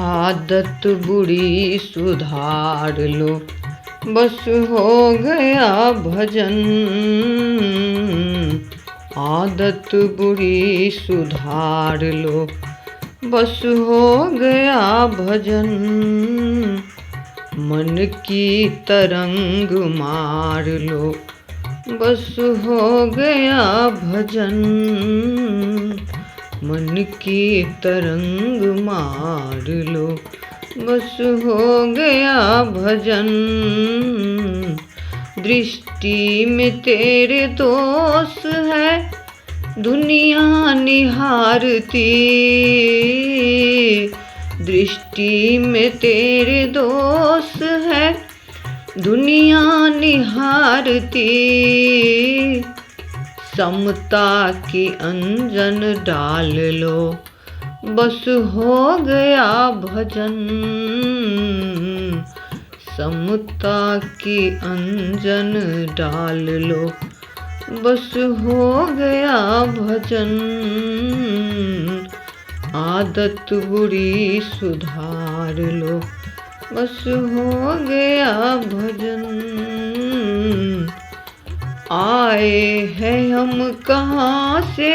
आदत बुरी सुधार लो, बस हो गया भजन। आदत बुरी सुधार लो, बस हो गया भजन। मन की तरंग मार लो, बस हो गया भजन। मन की तरंग मार लो, बस हो गया भजन। दृष्टि में तेरे दोष है, दुनिया निहारती। दृष्टि में तेरे दोष है, दुनिया निहारती। समता की अंजन डाल लो, बस हो गया भजन। समता की अंजन डाल लो, बस हो गया भजन। आदत बुरी सुधार लो, बस हो गया भजन। आए हैं हम कहाँ से,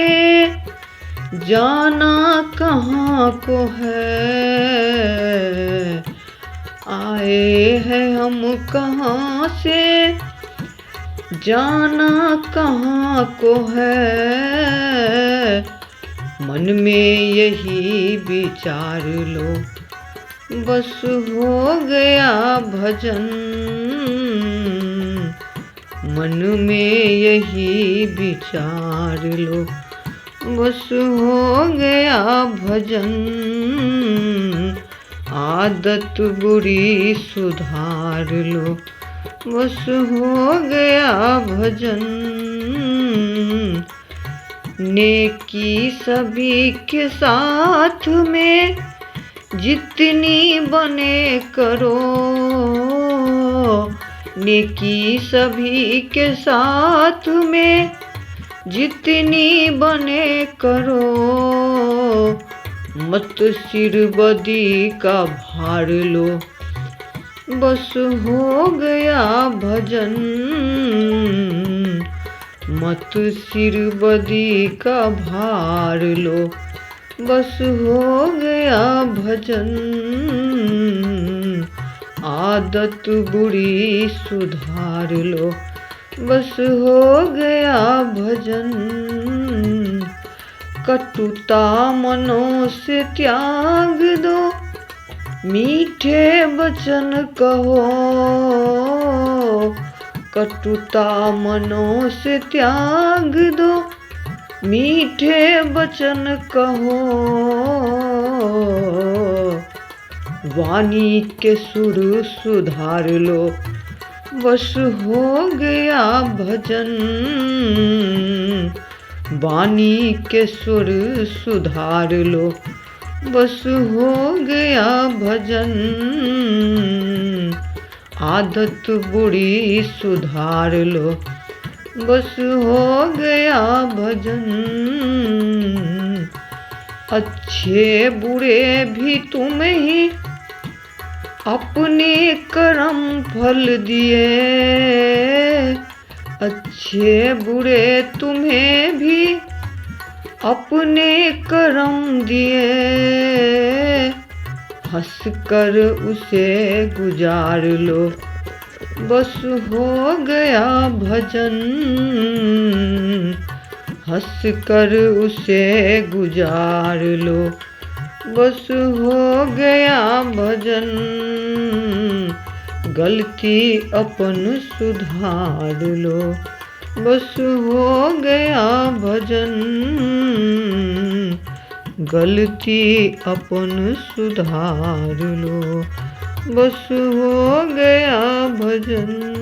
जाना कहाँ को है। आए हैं हम कहाँ से, जाना कहाँ को है। मन में यही विचार लो, बस हो गया भजन। मन में यही विचार लो, बस हो गया भजन। आदत बुरी सुधार लो, बस हो गया भजन। नेकी सभी के साथ में जितनी बने करो। नेकी सभी के साथ में जितनी बने करो। मत सिर बदी का भार लो, बस हो गया भजन। मत सिर बदी का भार लो, बस हो गया भजन। आदत बुरी सुधार लो, बस हो गया भजन। कटुता मनों से त्याग दो, मीठे वचन कहो। कटुता मनों से त्याग दो, मीठे वचन कहो। वाणी के सुर सुधार लो, बस हो गया भजन। वाणी के सुर सुधार लो, बस हो गया भजन। आदत बुरी सुधार लो, बस हो गया भजन। अच्छे बुरे भी तुम ही अपने कर्म फल दिए। अच्छे बुरे तुम्हें भी अपने कर्म दिए। हंस कर उसे गुजार लो, बस हो गया भजन। हंस कर उसे गुजार लो, बस हो गया भजन। गलती अपन सुधार लो, बस हो गया भजन। गलती अपन सुधार लो, बस हो गया भजन।